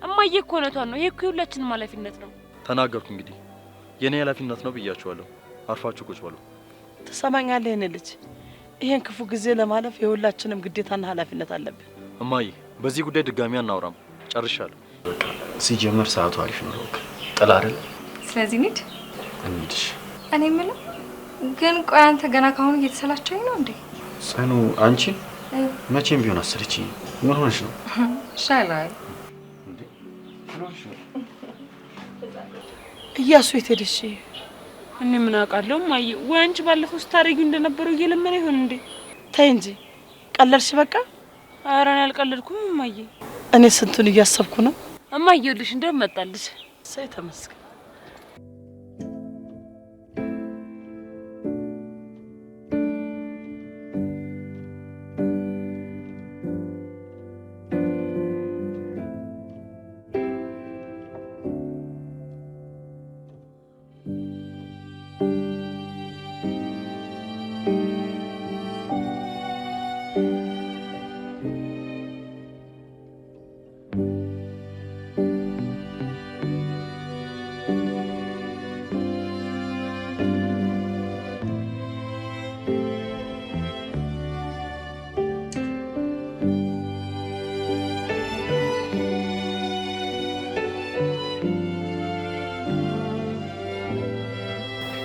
እማዬ እኮ ነቷን ነው። ይሄ እኮ ሁላችንም ኃላፊነት ነው። ተናገርኩ እንግዲህ የኔ ኃላፊነት ነው ብያችኋለሁ። አርፋችሁ ቁጭ በሉ። ተሰማኛለህ የኔ ልጅ? ይሄን ክፉ ጊዜ ለማለፍ የሁላችንም ግዴታና ኃላፊነት አለብን። እማዬ በዚህ ጉዳይ ድጋሚ አናወራም። ጨርሻለሁ። በቃ ሲጀመር ሰዓቱ አሪፍ ነው። ጥላ አይደል? ስለዚህ እንሂድሽ። እኔ የምለው ግን ቆይ አንተ ገና ካሁኑ እየተሰላቸኝ ነው እንዴ? ጽኑ አንቺን መቼም ቢሆን አሰለችኝ። ምን ሆነሽ ነው? ሻላይ እንዴ እያሱ የት ሄደሽ? እኔ ምን አውቃለሁ እማዬ። ወይ አንቺ ባለፈው ስታረጊው እንደነበረው እየለመነ ይሆን እንዴ? ተይ እንጂ ቀለልሽ በቃ። ኧረ እኔ አልቀለድኩም እማዬ። እኔ ስንቱን እያሰብኩ ነው እማዬ። ይኸውልሽ እንደመጣልሽ ሳይ ተመስገን።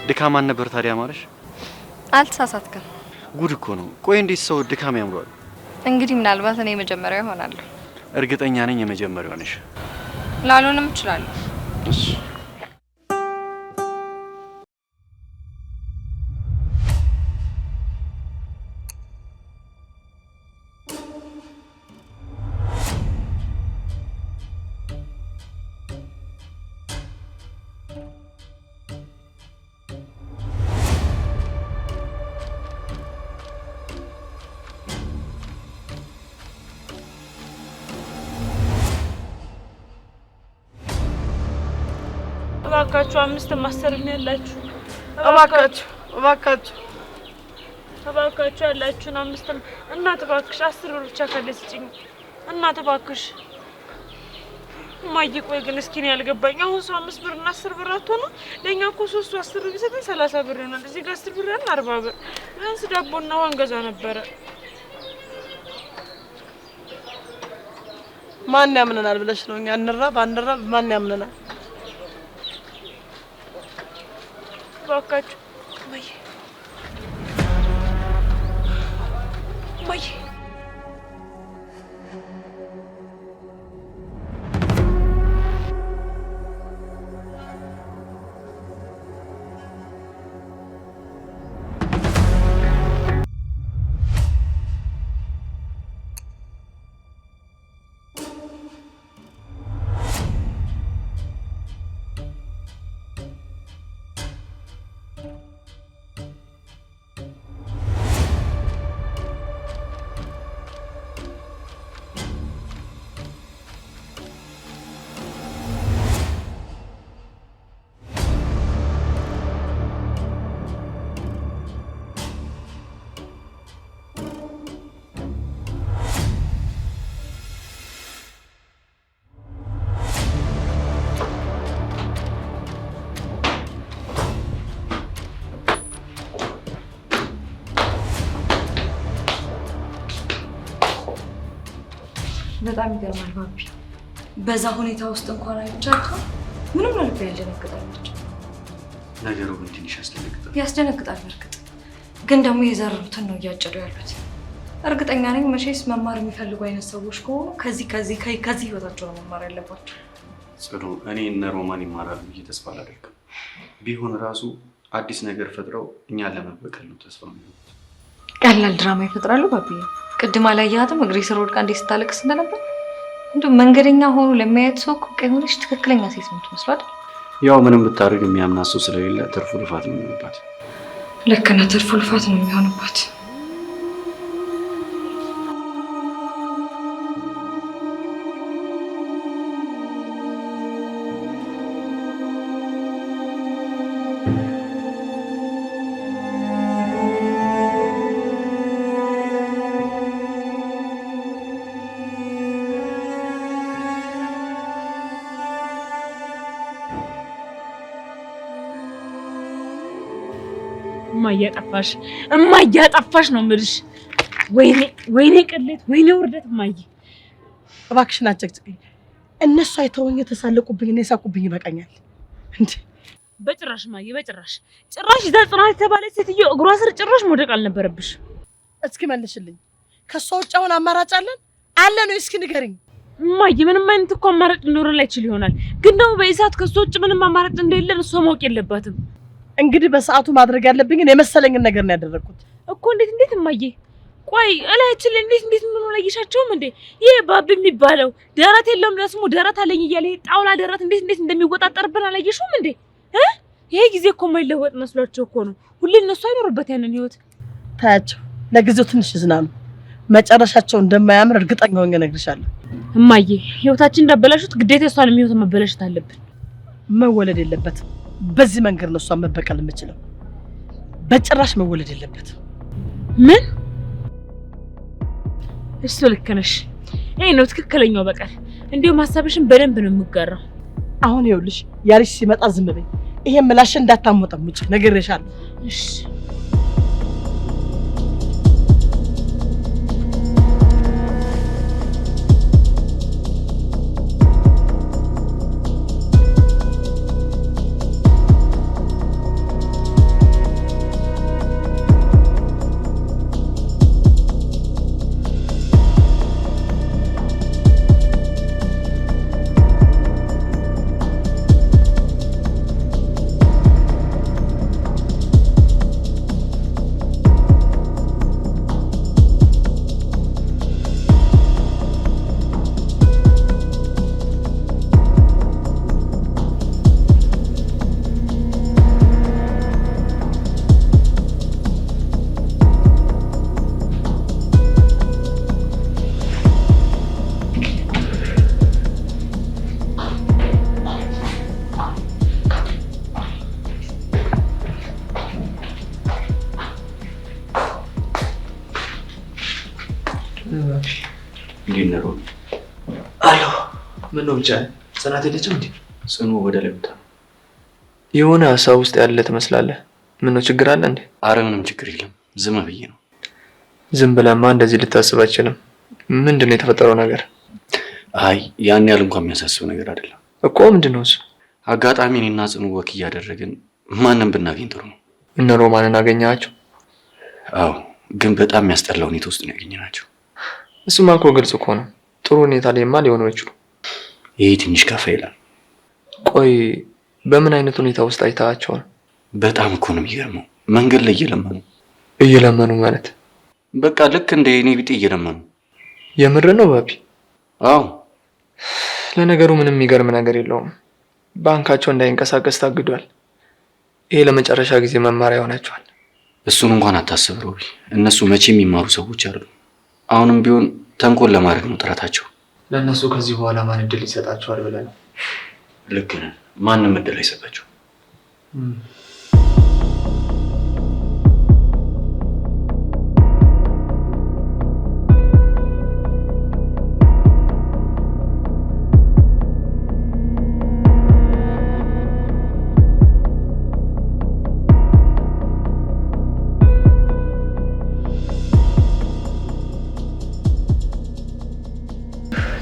ድካም ነበር ታዲያ ማለሽ? አልተሳሳትክም። ጉድ እኮ ነው። ቆይ እንዴት ሰው ድካም ያምሯል? እንግዲህ ምናልባት እኔ የመጀመሪያው እሆናለሁ። እርግጠኛ ነኝ የመጀመሪያው ነሽ። ላልሆንም እችላለሁ። እሺ እባካችሁ 5 ማስተርም ያላችሁ እባካችሁ ያላችሁን 5 እናት እባክሽ 10 ብር ብቻ ካለስጭኝ እናት እባክሽ። እማዬ ቆይ ግን እስኪ ነው ያልገባኝ። አሁን ሰው 5 ብር እና 10 ብር አትሆኑ? ለኛ እኮ 3 10 ብር ቢሰጠን 30 ብር ይሆናል። እዚህ ጋር 10 ብር እና 40 ብር ቢያንስ ዳቦና ውሃ እንገዛ ነበረ። ማን ያምነናል ብለሽ ነው? እኛ እንራብ አንራብ ማን ያምነናል? እባካችሁ እማዬ እማዬ በጣም ይገርማል ባቢ። በዛ ሁኔታ ውስጥ እንኳን አይቻልከው ምንም ነው ያልደነገጣለች። ነገሩ ግን ትንሽ ያስደነግጣል። ያስደነግጣል በርግጥ ግን ደግሞ የዘሩትን ነው እያጨዱ ያሉት። እርግጠኛ ነኝ መቼስ መማር የሚፈልጉ አይነት ሰዎች ከሆኑ ከዚህ ህይወታቸው ነው መማር ያለባቸው። ጽዱ እኔ እነ ሮማን ይማራሉ ብዬ ተስፋ አላደርግም። ቢሆን ራሱ አዲስ ነገር ፈጥረው እኛን ለመበቀል ነው ተስፋ የሚሆኑት። ቀላል ድራማ ይፈጥራሉ ባቢ። ቅድም አላየሃትም እግሬ ስር ወድቃ እንዴት ስታለቅስ እንደነበር? እንደው መንገደኛ ሆኖ ለሚያየት ሰው እኮ የሆነች ትክክለኛ ሴት ነው የምትመስለው አይደል? ያው ምንም ብታደርግ የሚያምናት ሰው ስለሌለ ትርፉ ልፋት ነው የሚሆንባት። ልክ ነህ፣ ትርፉ ልፋት ነው የሚሆንባት። እማያጠፋሽ ነው የምልሽ። ወይኔ ቅሌት፣ ወይኔ ውርደት። እማዬ እባክሽን አጨቅጭቅኝ። እነሱ አይተውኝ የተሳለቁብኝ እና የሳቁብኝ ይበቃኛል እንዴ። በጭራሽ እማዬ፣ በጭራሽ እዛ ጽናት የተባለች ሴትዮ እግሯ ስር ጭራሽ መውደቅ አልነበረብሽ። እስኪ መልሽልኝ። ከሷ ውጭ አሁን አማራጭ አለ ነው? እስኪ ንገሪኝ እማዬ። ምንም አይነት እኮ አማራጭ ሊኖረን አይችል ይሆናል፣ ግን ደግሞ በኢሳት ከሷ ውጭ ምንም አማራጭ እንደሌለን እሷ ማወቅ የለባትም። እንግዲህ በሰዓቱ ማድረግ ያለብኝን የመሰለኝን ነገር ነው ያደረኩት እኮ። እንዴት እማዬ? ቆይ እላያችን ላይ እንዴት ምን ሆነላይሻቸውም እንዴ? ይሄ ባብ የሚባለው ደረት የለውም ለስሙ ደረት አለኝ እያለ ጣውላ ደረት እንዴት እንደሚወጣጠርብን አላየሽውም እንዴ? ይሄ ጊዜ እኮ የማይለወጥ መስሏቸው እኮ ነው። ሁሌ እነሱ አይኖርበት ያንን ህይወት። ታያቸው፣ ለጊዜው ትንሽ ይዝናኑ፣ መጨረሻቸው እንደማያምር እርግጠኛ ሆኜ እነግርሻለሁ። እማዬ ህይወታችን እንዳበላሹት ግዴታ እሷንም ህይወት መበላሸት አለብን። መወለድ የለበትም። በዚህ መንገድ ነው እሷን መበቀል የምችለው። በጭራሽ መወለድ የለበትም። ምን? እሱ ልክ ነሽ። ይሄ ነው ትክክለኛው በቀል። እንዲሁም ሀሳብሽን በደንብ ነው የምጋራው። አሁን ይኸውልሽ ያልሽ ሲመጣ ዝም በይ። ይሄን ምላሽ እንዳታሞጠሙጭ ነግሬሻለሁ። እሺ እንዲነሩ አሎ ምን ነው ብቻ ጽናት የለችም እንዴ? ጽኑ ወደ ላይ ወጣ። የሆነ ሀሳብ ውስጥ ያለ ትመስላለህ። ምን ነው ችግር አለ እንዴ? አረ ምንም ችግር የለም፣ ዝም ብዬ ነው። ዝም ብለማ እንደዚህ ልታስብ አትችልም። ምንድነው የተፈጠረው ነገር? አይ ያን ያህል እንኳን የሚያሳስብ ነገር አይደለም እኮ። ምንድነው እሱ? አጋጣሚ እኔና ጽኑ ወክ እያደረግን ማንም ብናገኝ ጥሩ ነው። እነ ሮማንን አገኛቸው? አዎ፣ ግን በጣም የሚያስጠላ ሁኔታ ውስጥ ነው ያገኘናቸው። እሱማ እኮ ግልጽ እኮ ነው። ጥሩ ሁኔታ ላይማ ሊሆኑ ይችላሉ። ይሄ ትንሽ ከፋ ይላል። ቆይ በምን አይነት ሁኔታ ውስጥ አይታቸው ነው? በጣም እኮ ነው የሚገርመው። መንገድ ላይ እየለመኑ ማለት በቃ ልክ እንደ እኔ ቢጤ እየለመኑ። የምር ነው ባቢ? አዎ። ለነገሩ ምንም የሚገርም ነገር የለውም። ባንካቸው እንዳይንቀሳቀስ ታግዷል። ይሄ ለመጨረሻ ጊዜ መማሪያ ይሆናቸዋል። እሱን እንኳን አታስብ ሮቢ። እነሱ መቼ የሚማሩ ሰዎች አይደሉም። አሁንም ቢሆን ተንኮል ለማድረግ ነው ጥረታቸው። ለእነሱ ከዚህ በኋላ ማን እድል ይሰጣቸዋል ብለህ ነው? ልክ ነህ። ማንም እድል አይሰጣቸው።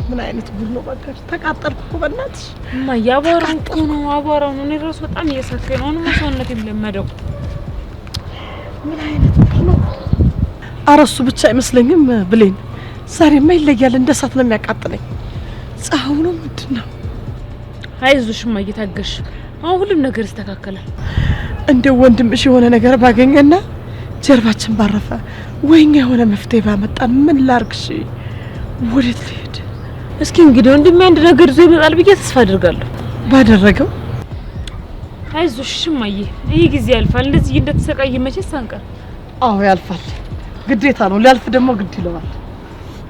ምን አይነት ጉድ ነው? በቃ ተቃጠልኩ እኮ በእናትሽ። እማዬ አቧራው እኮ ነው፣ አቧራው ነው። እኔ እራሱ በጣም እየሳከኝ ነው። አሁንማ ሰውነቴም ለመደው። ምን አይነት ጉድ ነው? ኧረ እሱ ብቻ አይመስለኝም ብሌን። ዛሬማ ይለያል። እንደ እሳት ነው የሚያቃጥለኝ። ፀሐዩ ነው ምንድን ነው? አይዞሽ እማዬ ታገሽ። አሁን ሁሉም ነገር ይስተካከላል። እንደው ወንድምሽ የሆነ ነገር ባገኘና ጀርባችን ባረፈ ወይኛ የሆነ መፍትሄ ባመጣን ምን ላርግሽ? ወዴት ልሄድ? እስኪ እንግዲህ ወንድሜ አንድ ነገር ይዞ ይመጣል ብዬ ተስፋ አድርጋለሁ። ባደረገው አይዞሽ እማዬ፣ ይሄ ጊዜ ያልፋል። እንደዚህ እንደተሰቃየ መቼስ አንቀር። አዎ ያልፋል፣ ግዴታ ነው። ሊያልፍ ደግሞ ግድ ይለዋል።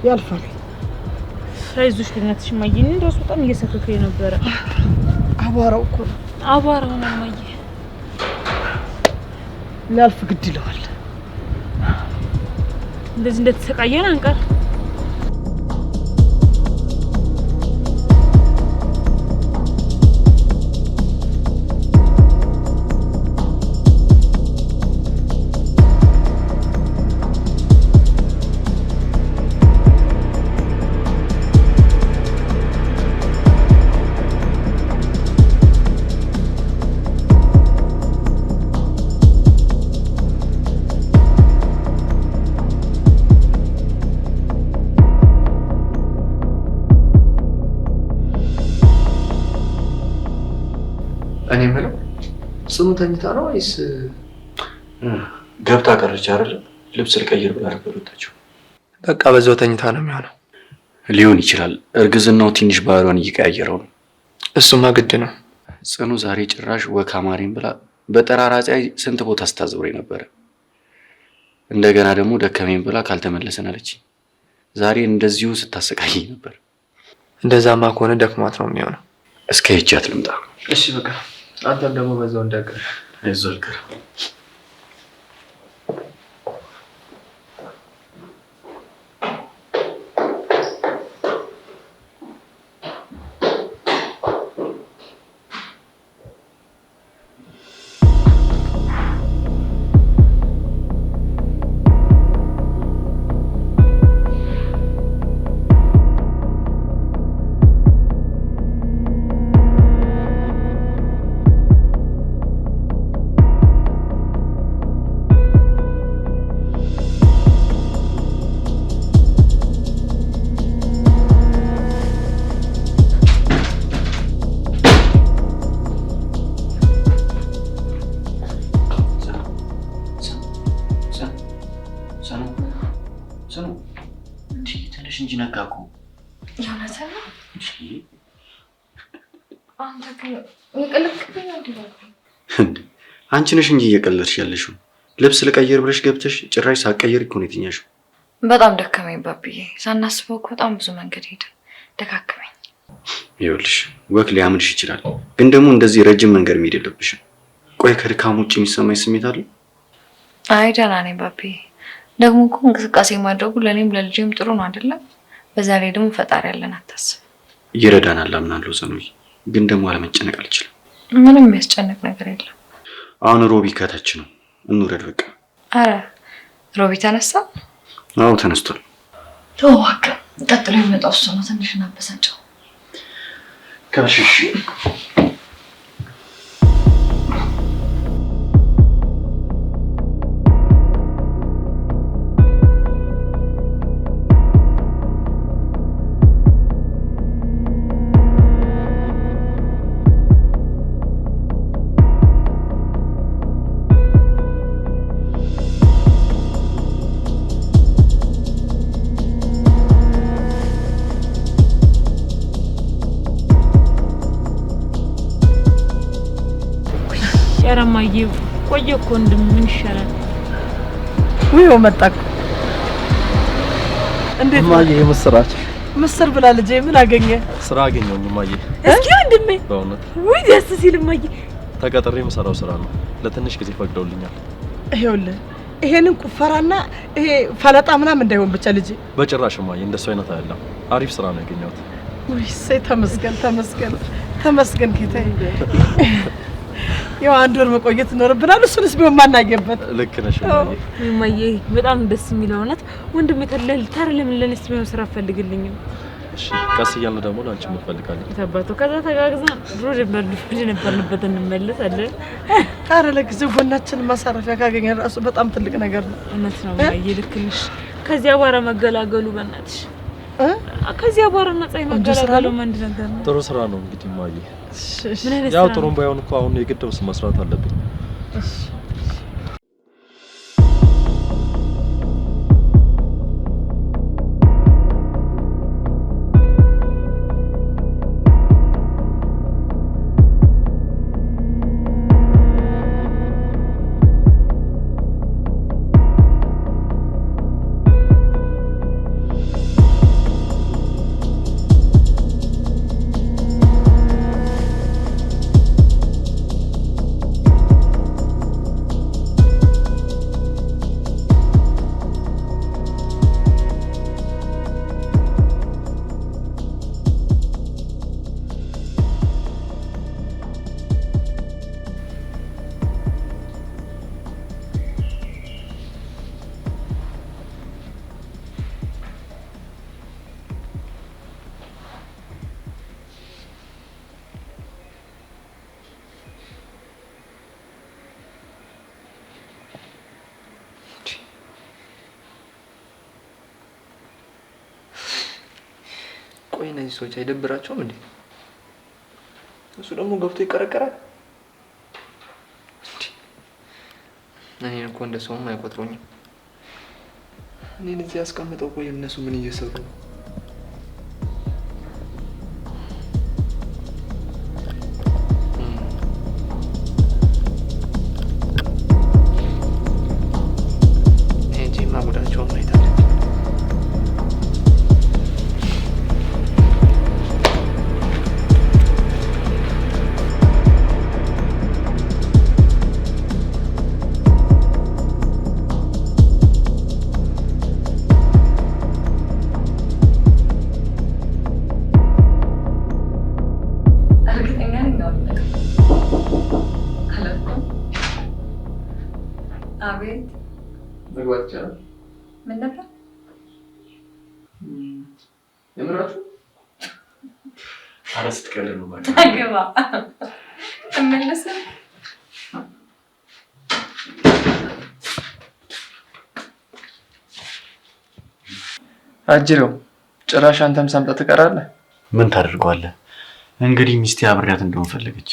ያልፋል። አይዞሽ በእናትሽ እማዬ። እኔ እራሱ በጣም እየሰከከኝ ነበረ። አቧራው እኮ ነው። አቧራው ነው እማዬ። ሊያልፍ ግድ ይለዋል። እንደዚህ እንደተሰቃየን አንቀር። ጽኑ ተኝታ ነው ወይስ ገብታ ቀረች አይደል? ልብስ ልቀይር ብላ ነበር ወጣችው። በቃ በዛው ተኝታ ነው የሚሆነው። ሊሆን ይችላል። እርግዝናው ትንሽ ባህሪዋን እየቀያየረው ነው። እሱማ ግድ ነው። ጽኑ ዛሬ ጭራሽ ወካማሪን ብላ በጠራራ ፀሐይ ስንት ቦታ ስታዘውረኝ ነበረ። እንደገና ደግሞ ደከመኝ ብላ ካልተመለሰን አለች። ዛሬ እንደዚሁ ስታሰቃየኝ ነበር። እንደዛማ ከሆነ ደክሟት ነው የሚሆነው። እስከ ሄጃት ልምጣ። እሺ በቃ አንተም ደግሞ በዛው እንዳቀር። አይዞህ አልቀር። እንጂ ነጋ እኮ የእውነትህን ነው። አንተ ግን የቀለድክብኝ ነው። አንቺ ነሽ እንጂ እየቀለድሽ ያለሽው። ልብስ ልቀይር ብለሽ ገብተሽ ጭራሽ ሳትቀይሪ እኮ ነው የተኛሽው። በጣም ደከመኝ ባብዬ። ሳናስበው እኮ በጣም ብዙ መንገድ ሄድን፣ ደካከመኝ። ይኸውልሽ ወክ ሊያምርሽ ይችላል፣ ግን ደግሞ እንደዚህ ረጅም መንገድ መሄድ የለብሽም። ቆይ ከድካም ውጭ የሚሰማኝ ስሜት አለ? አይ ደህና ነኝ ባብዬ። ደግሞ እኮ እንቅስቃሴ ማድረጉ ለእኔም ለልጄም ጥሩ ነው አይደለም? በዛ ላይ ደግሞ ፈጣሪ ያለን አታስብ። ይረዳናል አምናለሁ ዘኑዬ፣ ግን ደግሞ አለመጨነቅ አልችልም። ምንም የሚያስጨንቅ ነገር የለም። አሁን ሮቢ ከታች ነው፣ እንውረድ በቃ። አረ ሮቢ ተነሳ? አዎ ተነስቷል። ተዋከ ቀጥሎ የሚመጣው እሱ ነው። ትንሽ እናበሳጨው ከሽሽ ያረማዬ ቆየ እኮ ምን ይሻላል? ውይው መጣኩ። እንዴት እማዬ የምስራች ምስር ብላ ልጄ ምን አገኘ? ስራ አገኘሁኝ እማዬ። እስኪ ወንድሜ በእውነት ውይ ደስ ሲል እማዬ። ተቀጥሬ የምሰራው ስራ ነው። ለትንሽ ጊዜ ፈቅደውልኛል። ይኸውልህ ይሄንን ቁፈራና ይሄ ፈለጣ ምናምን እንዳይሆን ብቻ ልጄ። በጭራሽ እማዬ፣ እንደሱ አይነት አይደለም። አሪፍ ስራ ነው ያገኘሁት። ውይ እሰይ ተመስገን ተመስገን ተመስገን ጌታዬ። ያው አንድ ወር መቆየት ይኖርብናል። እሱንስ ቢሆን ማናገበት። ልክ ነሽ እማዬ። እማዬ በጣም ደስ የሚለው እውነት ወንድሜ ተለል ለምን ለኔስ ቢሆን ስራ ፈልግልኝ። እሺ ቀስ እያልን ደግሞ ላንቺ እንፈልጋለን። ተባቶ ከዛ ተጋግዘን ድሮ ነበርንበት እንመለሳለን። ኧረ ለጊዜው ጎናችንን ማሳረፊያ ካገኘን ራሱ በጣም ትልቅ ነገር ነው። እውነት ነው እማዬ፣ ልክ ነሽ። ከዚያ በኋላ መገላገሉ በእናትሽ ከዚያ በኋላ ነፃ መገላገሉ አንድ ነገር ነው። ጥሩ ስራ ነው እንግዲህ እማዬ። ምን አይነት ያው ጥሩም ባይሆን እኮ አሁን የግድ መስራት አለብኝ። ቆይ እነዚህ ሰዎች አይደብራቸውም እንዴ? እሱ ደግሞ ገብቶ ይቀረቀራል። እኔን እኮ እንደ ሰውም አይቆጥሩኝም። እኔን እዚህ ያስቀምጠው ቆይ እነሱ ምን እየሰሩ ነው? ይሄ ጉዳቸውን ማየታለን። አቤት መግባት ይቻላል? ምን ነበር? የምራችሁ? ኧረ ስትቀልድ ነው ማለት ግባ እመለስ። አጅሬው ጭራሽ አንተም ሰምጠህ ትቀራለህ። ምን ታደርገዋለህ እንግዲህ ሚስቴ አብሬያት እንደሆን ፈለገች።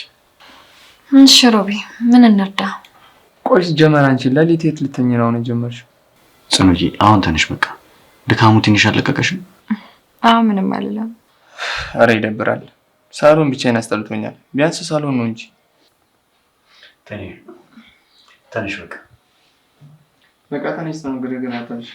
እሺ ሮቢ ምን እንርዳ? ቆይ ጀመር አንቺ ለሊት የት ልተኝ ነው የጀመርሽው? ጽኑዬ አሁን ተነሽ በቃ ድካሙ ትንሽ አለቀቀሽም? ምንም አይደለም። አረ ይደብራል። ሳሎን ብቻዬን አስጠልቶኛል። ቢያንስ ሳሎን ነው እንጂ። ተነሽ በቃ ተነሽ ነው እንግዲህ ግን አታንሽ።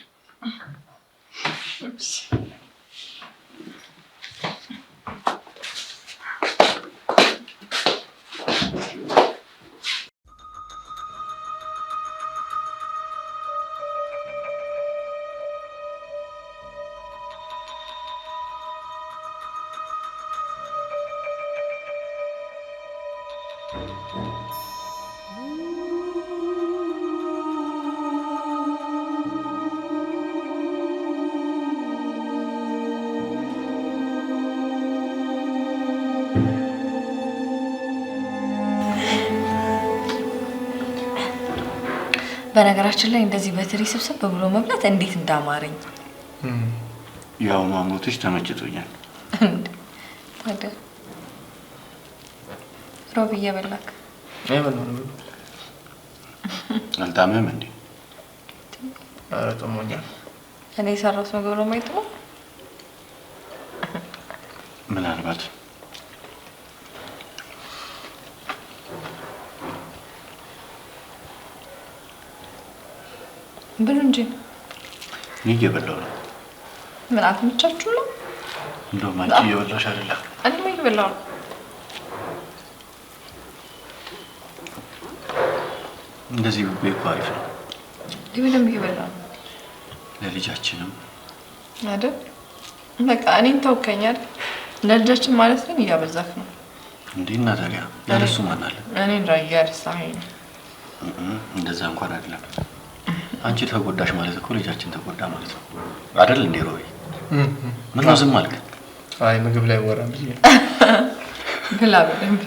በነገራችን ላይ እንደዚህ በትሪ ስብስብ ብሎ መብላት እንዴት እንዳማረኝ። ያው ማሞትሽ ተመችቶኛል። ታዲያ ሮብ እየበላክ አይበላም ነው አልታመም እንዴ? ኧረ ጥሞኛል። እኔ የሰራሁት ምግብ ነው የማይጥመው? ምናልባት ብሉ እንጂ። እኔ እየበላሁ ነው። ምን አትመቻችሁ ነው? እንደውም አንቺ እየበላሽ አይደለም። እኔማ እየበላሁ ነው። እንደዚህ ብቤ እኮ አሪፍ ነው። ለምንም እየበላሁ ነው። ለልጃችንም አይደል? በቃ እኔን ተወከኛል። ለልጃችን ማለት ግን እያበዛክ ነው እንዴ? እና ታዲያ ያለሱ ማን አለ? እኔን ራያ ያርሳኝ። እንደዛ እንኳን አይደለም። አንቺ ተጎዳሽ ማለት እኮ ልጃችን ተጎዳ ማለት ነው አይደል እንዴ? ሮይ ምን ነው ዝም አልክ? አይ ምግብ ላይ ወራ ብዬ ብላ በደንብ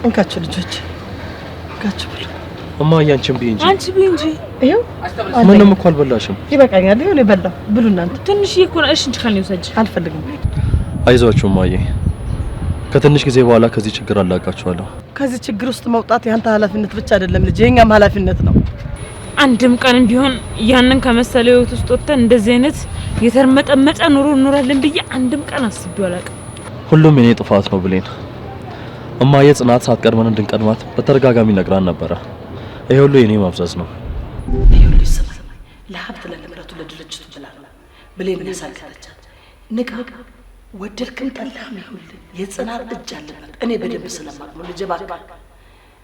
እንካችሁ ልጆች እንካችሁ ብሉ። እማዬ አንቺም ብይ እንጂ። አንቺ ብይ እንጂ። ይኸው ምንም እኮ አልበላሽም። ይበቃኛል። ይኸው ነው በላው። ብሉ እናንተ። ትንሽ እኮ እሺ እንጂ ካል ይውሰጅ። አልፈልግም። አይዟችሁ እማዬ፣ ከትንሽ ጊዜ በኋላ ከዚህ ችግር አላቃችኋለሁ። ከዚህ ችግር ውስጥ መውጣት ያንተ ኃላፊነት ብቻ አይደለም ልጅ፣ የኛም ኃላፊነት ነው። አንድም ቀን ቢሆን ያንን ከመሰለ ህይወት ውስጥ ወጥተን እንደዚህ አይነት የተርመጠመጠ ኑሮ እንኖራለን ብዬ አንድም ቀን አስቤው አላውቅም። ሁሉም የኔ ጥፋት ነው ብሌን። እማዬ ጽናት ሳትቀድመን እንድንቀድማት በተደጋጋሚ ነግራን ነበረ። ይሄ ሁሉ የኔ ማፍሰስ ነው። ይኸውልሽ ስማ፣ ለሀብት ለንብረቱ ለድርጅቱ ብላ ነው ብሌን ያሳገተቻት። ንቃ ወደድክም ጠላህም ይኸውልህ የጽናት እጅ አለበት። እኔ በደንብ ስለማቅ ነው ልጄ።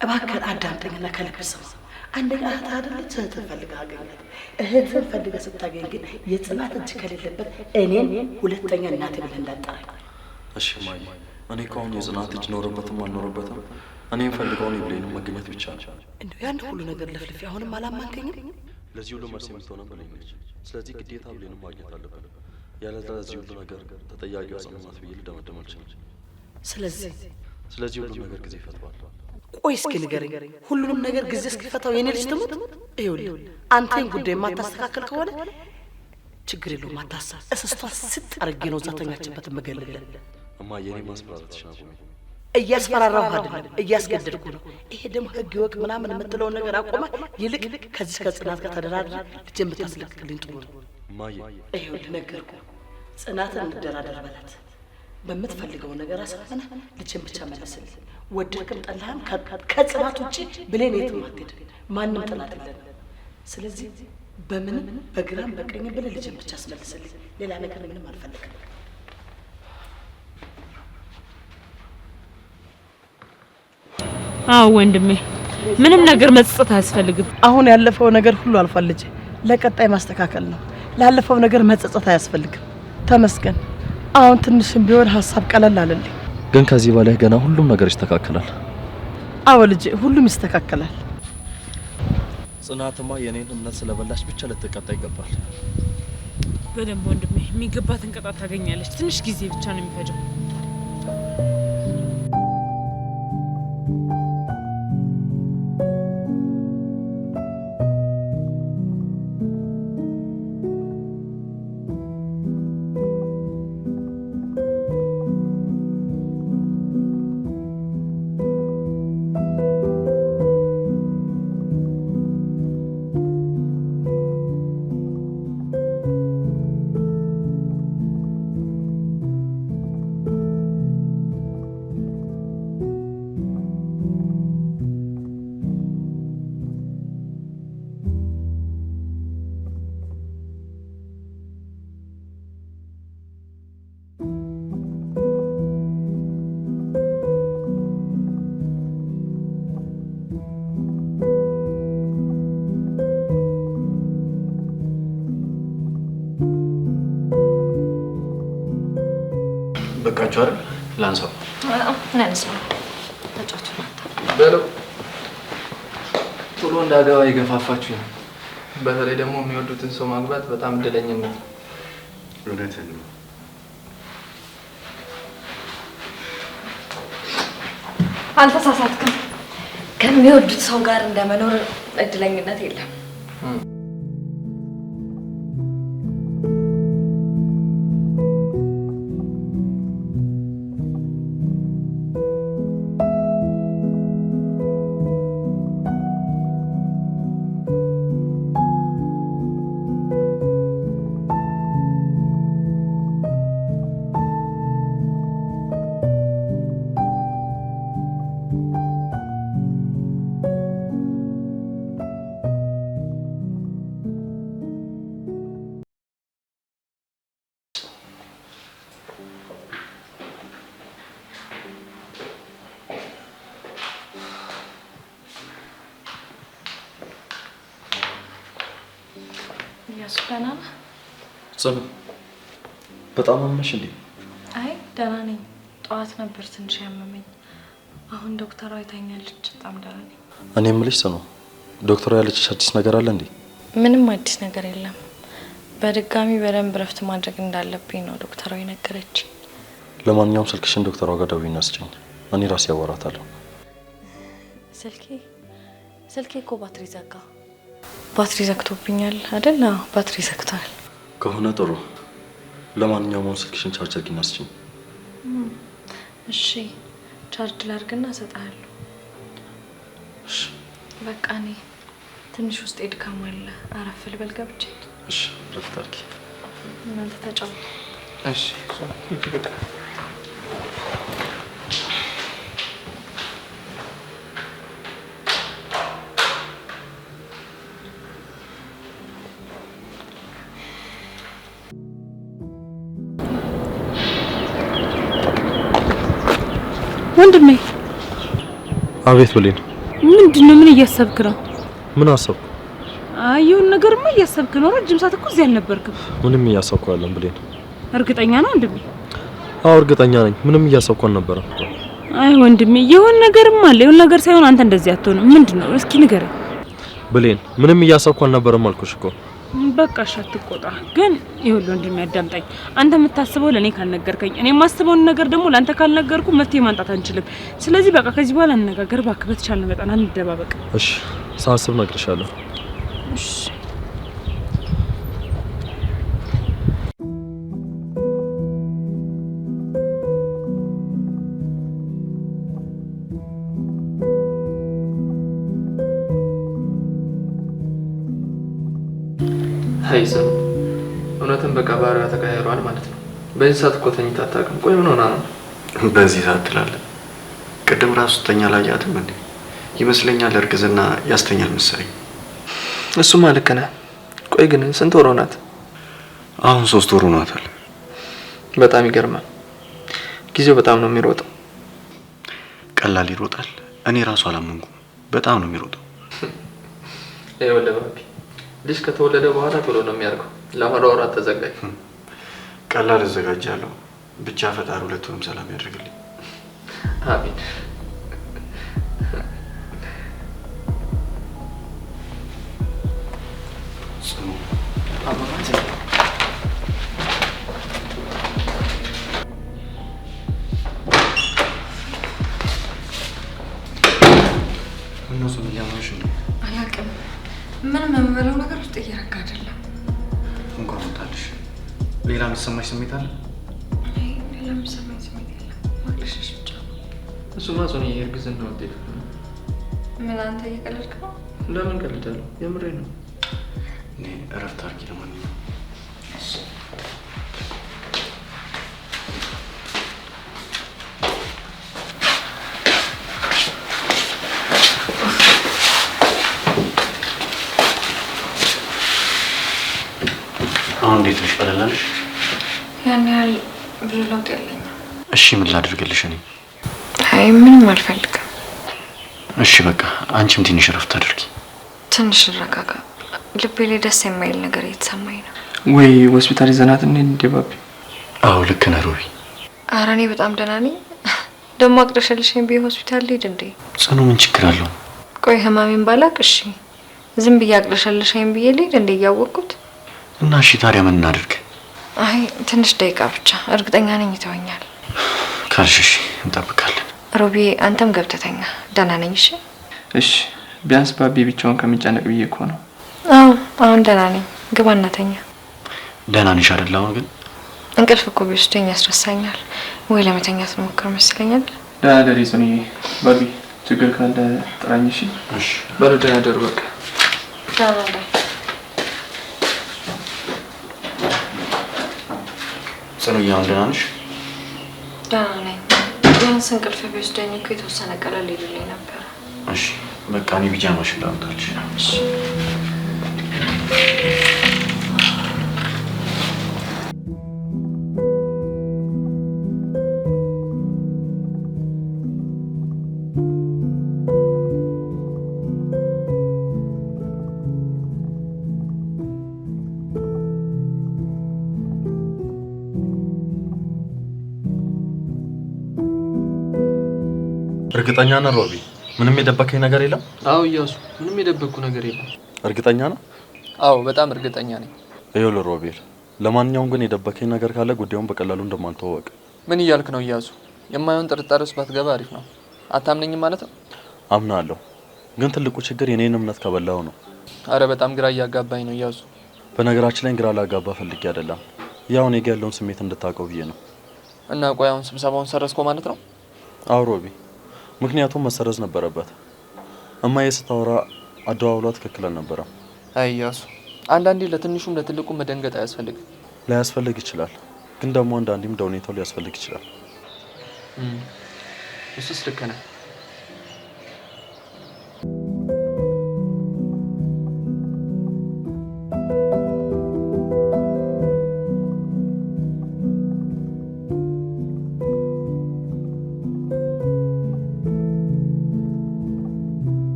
እባክህ አዳምጠኝና ከልብ ስማ። አንደኛ እህት አይደለች፣ እህትን ፈልገህ አገኛት። እህትን ፈልገህ ስታገኝ ግን የጽናት እጅ ከሌለበት እኔን ሁለተኛ እናቴ ብለህ እንዳጠራኝ። እሺ እማዬ፣ እኔ ከአሁን የጽናት እጅ ኖርበትም አልኖርበትም እኔም ፈልገውን የብሌንም መገኘት ብቻ ነው። እንደው ያን ሁሉ ነገር ለፍልፌ አሁንም አላማንከኝም። ለዚህ ሁሉ መልስ የምትሆነው ብሌን ነች። ስለዚህ ግዴታ ብሌንም ማግኘት አለብን። ያለዛ ለዚህ ሁሉ ነገር ተጠያቂዋ ጽናት ብዬ ልደመድም አልችልም። ስለዚህ ሁሉ ነገር ጊዜ ይፈታዋል። ቆይ እስኪ ንገረኝ፣ ሁሉንም ነገር ጊዜ እስኪፈታው የኔ ልጅ ትሙት? ይኸውልህ አንተን ጉዳይ የማታስተካከል ከሆነ ችግር የለውም አታስብ። እስስቷ ስጥ አድርጌ ነው ዛተኛችበት መገልልን። እማዬ እኔ ማስፈራራትሽ ነው። እያስፈራራሁ አይደለም እያስገደድኩ ነው። ይሄ ደግሞ ህግ ይወቅ ምናምን የምትለውን ነገር አቆመ። ይልቅ ከዚህ ከጽናት ጋር ተደራድረህ ልጅ የምታስለቅቅልኝ ጥሩ ነው። እማዬ ይኸውልህ ነገርኩህ፣ ጽናትን እንደራደር በላት። በምትፈልገው ነገር አሳመነህ ልጅን ብቻ መለስልኝ። ወደድክም ጠላህም ከጽናት ውጭ ብሌን የትም አትሄድም። ማንም ጥላት የለንም። ስለዚህ በምንም በግራም በቀኝም ብለህ ልጅን ብቻ አስመልስልኝ። ሌላ ነገር ምንም አልፈልግም። አዎ ወንድሜ፣ ምንም ነገር መጸጸት አያስፈልግም። አሁን ያለፈው ነገር ሁሉ አልፏል ልጄ። ለቀጣይ ማስተካከል ነው። ላለፈው ነገር መጸጸት አያስፈልግም። ተመስገን። አሁን ትንሽም ቢሆን ሀሳብ ቀለል አለልኝ። ግን ከዚህ በላይ ገና ሁሉም ነገር ይስተካከላል። አዎ ልጄ፣ ሁሉም ይስተካከላል። ጽናትማ የኔን እምነት ስለበላሽ ብቻ ልትቀጣ ይገባል። በደንብ ወንድሜ፣ የሚገባትን ቅጣት ታገኛለች። ትንሽ ጊዜ ብቻ ነው የሚፈጀው። በቃችሁ አይደል? ላንሳው። ናንሳው ተጫውቱ በለው። ቶሎ እንዳገባ ይገፋፋችሁ ነው። በተለይ ደግሞ የሚወዱትን ሰው ማግባት በጣም እድለኝነት ነው። እውነትህን ነው። አልተሳሳትክም። ከሚወዱት ሰው ጋር እንደመኖር እድለኝነት የለም። ደህና ነህ? ጽኑ፣ በጣም አመመሽ እንዴ? አይ ደህና ነኝ። ጠዋት ነበር ትንሽ ያመመኝ። አሁን ዶክተሯ አይታኛለች። በጣም ደህና ነኝ። እኔ የምልሽ ጽኑ፣ ዶክተሯ ያለችሽ አዲስ ነገር አለ እንዴ? ምንም አዲስ ነገር የለም። በድጋሚ በደንብ ረፍት ማድረግ እንዳለብኝ ነው ዶክተሯ የነገረችኝ። ለማንኛውም ስልክሽን ዶክተሯ ጋር ደውይና ስጭኝ። እኔ ራሴ ያወራታለሁ። ስልኬ እኮ ባትሪ ዘጋ። ባትሪ ዘግቶብኛል አይደል? ባትሪ ዘግቷል ከሆነ ጥሩ። ለማንኛውም ስልክሽን ቻርጅ አድርጊና ስጪኝ። እሺ ቻርጅ ላድርግና እሰጥሃለሁ። እሺ በቃ እኔ ትንሽ ውስጥ ድካም አለ፣ አረፍ ልበል ገብቼ። እሺ ረፍት አድርጊ። እናንተ ተጫወቱ። እሺ ወንድሜ። አቤት ብሌን። ምንድነው? ምን እያሰብክ ነው? ምን አሰብኩ? አየውን ነገርማ እያሰብክ ነው። ረጅም ሰዓት እኮ እዚህ አልነበርክም። ምንም እያሰብኩ አይደለም ብሌን። እርግጠኛ ነው ወንድሜ? አዎ እርግጠኛ ነኝ። ምንም እያሰብኩ አልነበረም። አይ ወንድሜ፣ የሆነ ነገርማ አለ። የሆነ ነገር ሳይሆን አንተ እንደዚህ አትሆንም። ምንድነው? እስኪ ንገረኝ። ብሌን ምንም እያሰብኩ አልነበረም አልኩሽ እኮ። በቃ እሺ አትቆጣ። ግን ይኸውልህ ወንድሜ አዳምጠኝ። አንተ የምታስበው ለኔ ካልነገርከኝ፣ እኔ የማስበውን ነገር ደግሞ ለአንተ ካልነገርኩ መፍትሄ ማምጣት አንችልም። ስለዚህ በቃ ከዚህ በኋላ እንነጋገር እባክህ። በተቻለ መጠን አንደባበቅ። እሺ ሳስብ እነግርሻለሁ። እሺ አይሰም እውነትም በቃ ባህሪዋ ተቀያይሯል ማለት ነው። በዚህ ሰዓት እኮ ተኝታ አታውቅም። ቆይ ምን ሆና ነው በዚህ ሰዓት ትላለህ? ቅድም ራሱ ተኛ ላያትም እንዴ? ይመስለኛል እርግዝና ያስተኛል መሰለኝ። እሱማ ልክ ነህ። ቆይ ግን ስንት ወር ሆናት? አሁን 3 ወር ሆኗታል። በጣም ይገርማል። ጊዜው በጣም ነው የሚሮጠው። ቀላል ይሮጣል። እኔ ራሱ አላመንኩም። በጣም ነው የሚሮጠው። ይኸውልህ ባቢ፣ ልጅ ከተወለደ በኋላ ቶሎ ነው የሚያርገው። ለማራወራት ተዘጋጅ። ቀላል እዘጋጃለሁ። ብቻ ፈጣሪ ሁለቱንም ሰላም ያደርግልኝ። አሜን። አላውቅም። ምንም የምበለው ነገር ውስጥ እየረጋ አይደለም። እንኳን ወጣልሽ። ሌላ የሚሰማሽ ስሜት አለ? ሌላ የሚሰማኝ ስሜት የለም። ማቅለሽለሽ ብቻ ነው። እሱማ ጾኔ የእርግዝና ውጤት። ምን አንተ እየቀለድክ ነው? ለምን ቀልዳለሁ? የምሬ ነው። እኔ እረፍት አድርጊ። ለማንኛውም አሁን እንዴት ነሽ? ቀለላለሽ? ያን ያህል ብዙ ለውጥ የለኝም። እሺ ምን ላድርግልሽ? እኔ አይ ምንም አልፈልግም። እሺ በቃ አንቺም ትንሽ እረፍት አድርጊ። ትንሽ ረጋጋ። ልቤ ላይ ደስ የማይል ነገር እየተሰማኝ ነው። ወይ ሆስፒታል ይዘናት እንዴ ባቢ? አዎ ልክ ነህ ሮቢ። ኧረ እኔ በጣም ደህና ነኝ። ደግሞ አቅለሸልሽኝ ብዬ ሆስፒታል ልሄድ እንዴ? ጽኑ ምን ችግር አለው? ቆይ ህመሜን ባላቅ እሺ፣ ዝም ብዬ አቅለሸልሽኝ ብዬ ልሄድ እንዴ እያወቅኩት? እና እሺ ታዲያ ምን እናድርግ? አይ ትንሽ ደቂቃ ብቻ፣ እርግጠኛ ነኝ ይተወኛል ካልሽ እሺ እንጠብቃለን። ሮቢ አንተም ገብተተኛ። ደህና ነኝ። እሺ እሺ። ቢያንስ ባቢ ብቻውን ከሚጨነቅ ብዬ እኮ ነው። አዎ አሁን ደህና ነኝ። ግባ እናተኛ። ደህና ነሽ አይደል? አሁን ግን እንቅልፍ እኮ ቢወስደኝ ያስረሳኛል። ወይ ለመተኛት ሞክር መስለኛል። ደህና ደሪ ጽኑዬ። ባቢ ችግር ካለ ጥራኝ። እሺ እሺ። በሉ ደህና ደሩ። በቃ ደህና ነኝ። ጽኑዬ አሁን ደህና ነሽ? ደህና ነኝ። ቢያንስ እንቅልፍ ቢወስደኝ እኮ የተወሰነ ቀለል ይልልኝ ነበር። እሺ በቃ እኔ ቢጃማሽን ላምጣልሽ። እሺ እርግጠኛ ነህ ሮቢ? ምንም የደበከኝ ነገር የለም? አዎ እያሱ፣ ምንም የደበቅኩ ነገር የለም። እርግጠኛ ነህ? አዎ በጣም እርግጠኛ ነኝ። ይኸውልህ ሮቤል፣ ለማንኛውም ግን የደበከኝ ነገር ካለ ጉዳዩን በቀላሉ እንደማልተዋወቅ። ምን እያልክ ነው እያሱ? የማይሆን ጥርጣሬ ውስጥ ባትገባ አሪፍ ነው። አታምነኝም ማለት ነው? አምናለሁ፣ ግን ትልቁ ችግር የኔን እምነት ከበላው ነው። አረ በጣም ግራ እያጋባኝ ነው እያሱ። በነገራችን ላይ ግራ ላጋባ ፈልጌ አይደለም፣ ያው እኔ ጋር ያለውን ስሜት እንድታውቀው ብዬ ነው። እና ቆይ አሁን ስብሰባውን ሰረዝኮ ማለት ነው? አዎ ሮቢ፣ ምክንያቱም መሰረዝ ነበረበት። እማዬ ስታወራ አደዋውሏ ትክክል አልነበረም። አይ እያሱ፣ አንዳንዴ ለትንሹም ለትልቁም መደንገጥ አያስፈልግም። ላያስፈልግ ይችላል፣ ግን ደግሞ አንዳንዴም እንደሁኔታው ሊያስፈልግ ይችላል። እሱስ ልክ ነህ።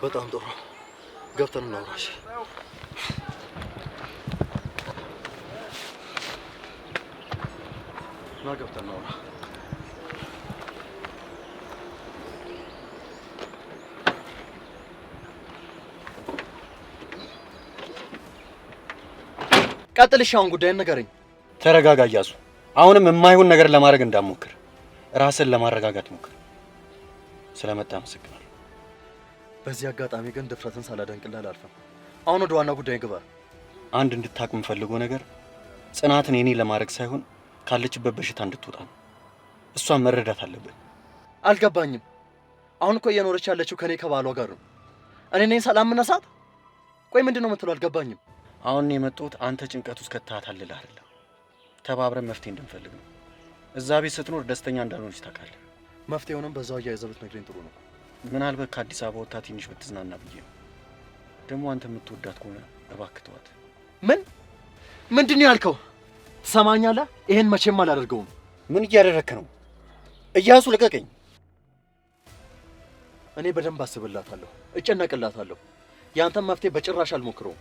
በጣም ጥሩ፣ ገብተን እናውራሽ። ና ገብተን እናውራ። ቀጥልሽ፣ አሁን ጉዳይን ንገረኝ። ተረጋጋ እያሱ። አሁንም የማይሆን ነገር ለማድረግ እንዳትሞክር፣ ራስን ለማረጋጋት ሞክር። ስለመጣ አመሰግናለሁ። በዚህ አጋጣሚ ግን ድፍረትን ሳላደንቅልህ አላልፍም። አሁን ወደ ዋናው ጉዳይ ግባ። አንድ እንድታውቅ የምፈልገው ነገር ጽናትን የኔ ለማድረግ ሳይሆን ካለችበት በሽታ እንድትወጣ ነው። እሷን መረዳት አለብን። አልገባኝም። አሁን እኮ እየኖረች ያለችው ከኔ ከባሏ ጋር ነው። እኔ ነኝ ሰላም መነሳት? ቆይ ምንድነው የምትለው? አልገባኝም። አሁን የመጣሁት አንተ ጭንቀት ውስጥ ከተታለልህ አይደለም፣ ተባብረን መፍትሄ እንድንፈልግ ነው። እዛ ቤት ስትኖር ደስተኛ እንዳልሆነች ታውቃለህ። መፍትሄውንም በዛው አያይዘህ ብትነግረኝ ጥሩ ነው። ምናልባት ከአዲስ አበባ ወጥታ ትንሽ ብትዝናና ብዬ ነው። ደግሞ አንተ የምትወዳት ከሆነ እባክህ ተዋት። ምንድን ነው ያልከው? ትሰማኛለህ? ይሄን መቼም አላደርገውም። ምን እያደረክ ነው እያሱ? ልቀቀኝ። እኔ በደንብ አስብላታለሁ፣ እጨነቅላታለሁ። ያንተም መፍትሄ በጭራሽ አልሞክረውም።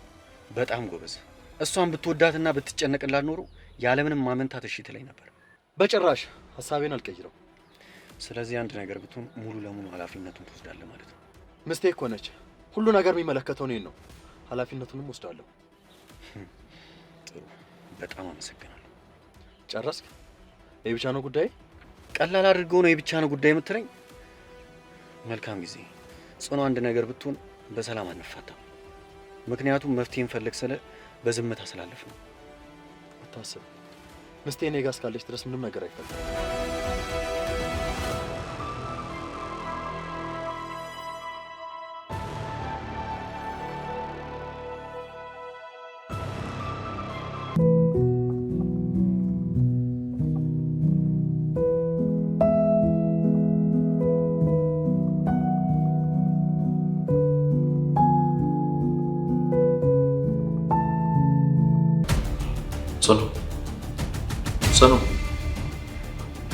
በጣም ጎበዝ። እሷን ብትወዳትና ብትጨነቅላት ኖሮ ያለምንም ማመንታት እሺ ትለኝ ነበር። በጭራሽ ሀሳቤን አልቀይረው። ስለዚህ አንድ ነገር ብትሆን ሙሉ ለሙሉ ኃላፊነቱን ትወስዳለህ ማለት ነው። ሚስቴክ ሆነች። ሁሉ ነገር የሚመለከተው እኔን ነው። ኃላፊነቱንም ወስዳለሁ። ጥሩ፣ በጣም አመሰግናለሁ። ጨረስክ? ይህ ብቻ ነው ጉዳይ? ቀላል አድርገው ነው የብቻ ነው ጉዳይ የምትለኝ? መልካም ጊዜ ጽኑ። አንድ ነገር ብትሆን በሰላም አንፋታም። ምክንያቱም መፍትሄን ፈልግ ስለ በዝምታ ስላለፍ ነው። አታስብ፣ ሚስቴ እኔ ጋር እስካለች ድረስ ምንም ነገር አይፈልግም።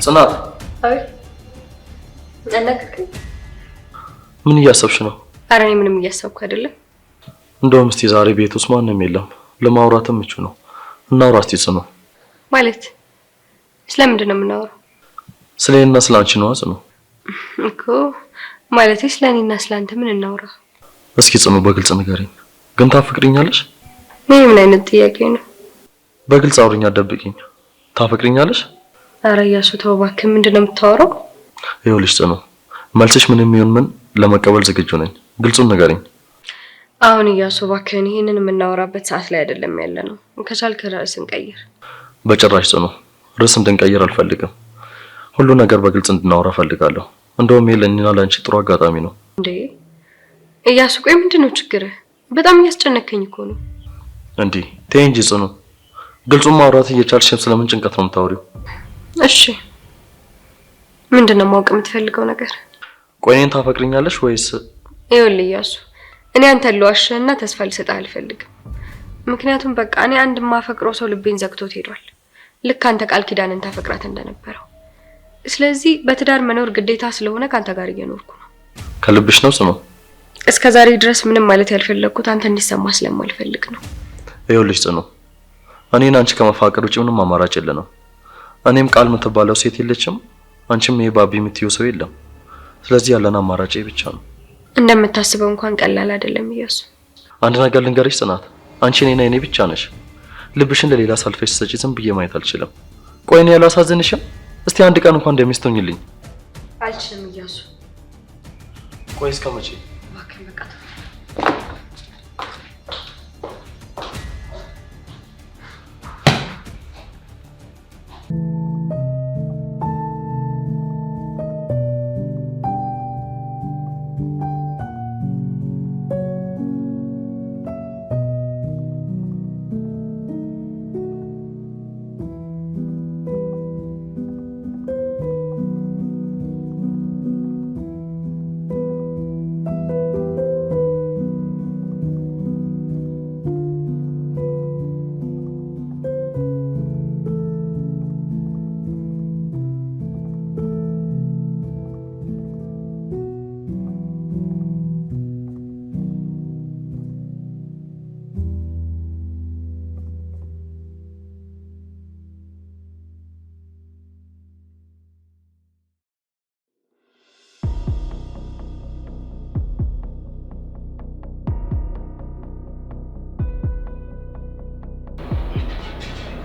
ጽናት፣ አይ አናግርከኝ። ምን እያሰብሽ ነው? ኧረ እኔ ምንም እያሰብኩ አይደለም። እንደውም እስቲ ዛሬ ቤት ውስጥ ማንም የለም፣ ለማውራትም ምቹ ነው። እናውራ እስቲ። ጽኑ ማለት ስለምንድን ነው የምናወራው? ስለኔና ስላንቺ ነው። ጽኑ እኮ ማለት ስለኔና ስላንተ ምን እናውራ? እስኪ ጽኑ በግልጽ ንገሪኝ። ግን ታፈቅሪኛለሽ? ምን አይነት ጥያቄ ነው? በግልጽ አውሪኝ፣ አትደብቂኝ። ታፈቅሪኛለሽ? ኧረ እያሱ ተው እባክህ፣ ምንድን ነው የምታወራው? ይኸውልሽ ጽኑ፣ መልስሽ ምንም ይሁን ምን ለመቀበል ዝግጁ ነኝ። ግልጹን ንገሪኝ። አሁን እያሱ እባክህን፣ ይሄንን የምናወራበት ሰዓት ላይ አይደለም ያለ ነው። ከቻልክ ርዕስ እንቀይር። በጭራሽ ጽኑ፣ ርዕስ እንድንቀይር አልፈልግም። ሁሉ ነገር በግልጽ እንድናወራ ፈልጋለሁ። እንደውም ይሄ ለእኔና ለአንቺ ጥሩ አጋጣሚ ነው። እንዴ እያሱ፣ ቆይ ምንድን ነው ችግርህ? በጣም እያስጨነከኝ እኮ ነው። እንዲህ ተይ እንጂ ጽኑ፣ ግልጹን ማውራት እየቻልሽ ስለምን ጭንቀት ነው የምታወሪው? እሺ ምንድን ነው ማወቅ የምትፈልገው ነገር? ቆይ እኔን ታፈቅሪኛለሽ ወይስ? ይኸውልህ እያሱ፣ እኔ አንተን ልዋሽህና ተስፋ ልሰጥህ አልፈልግም። ምክንያቱም በቃ እኔ አንድ የማፈቅረው ሰው ልቤን ዘግቶት ሄዷል፣ ልክ አንተ ቃል ኪዳንን ታፈቅራት እንደነበረው። ስለዚህ በትዳር መኖር ግዴታ ስለሆነ ከአንተ ጋር እየኖርኩ ነው። ከልብሽ ነው ጽኑ? እስከ ዛሬ ድረስ ምንም ማለት ያልፈለግኩት አንተ እንዲሰማ ስለማልፈልግ ነው። ይኸውልሽ ጽኑ፣ እኔን አንቺ ከመፋቀር ውጭ ምንም አማራጭ የለንም። እኔም ቃል የምትባለው ሴት የለችም፣ አንቺም ይሄ ባቢ የምትይው ሰው የለም። ስለዚህ ያለን አማራጭ ብቻ ነው። እንደምታስበው እንኳን ቀላል አይደለም እያሱ። አንድ ነገር ልንገርሽ ጽናት፣ አንቺ እኔና እኔ ብቻ ነሽ። ልብሽን ለሌላ ሳልፈሽ ሰጪ ዝም ብዬ ማየት አልችልም። ቆይ እኔ ያላሳዝንሽም? እስቲ አንድ ቀን እንኳን እንደሚስተውኝልኝ። አልችልም እያሱ። ቆይ እስከ መቼ? እባክህን በቃ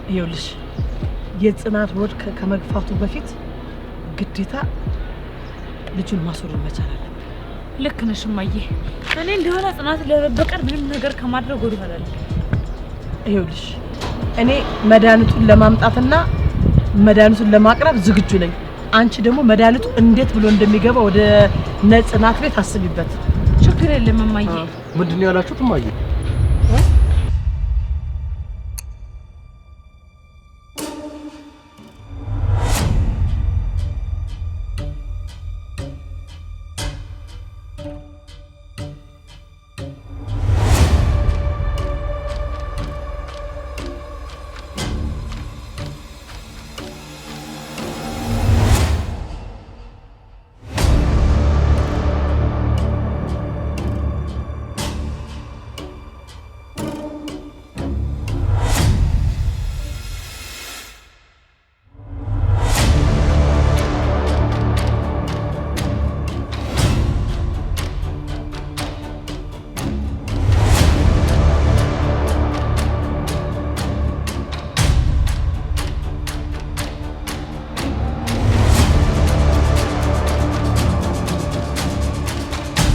ይኸውልሽ የጽናት ወድ ከመግፋቱ በፊት ግዴታ ልጁን ማስወረድ መቻል አለብን። ልክ ነሽ እማዬ። እኔ እንደሆነ ጽናት ለበቀር ምንም ነገር ከማድረግ ወደ ኋላ አለ። ይኸውልሽ እኔ መድኃኒቱን ለማምጣትና መድኃኒቱን ለማቅረብ ዝግጁ ነኝ። አንቺ ደግሞ መድኃኒቱ እንዴት ብሎ እንደሚገባ ወደ ነጽናት ቤት አስቢበት። ችግር የለም እማዬ። ምንድን ነው ያላችሁት እማዬ?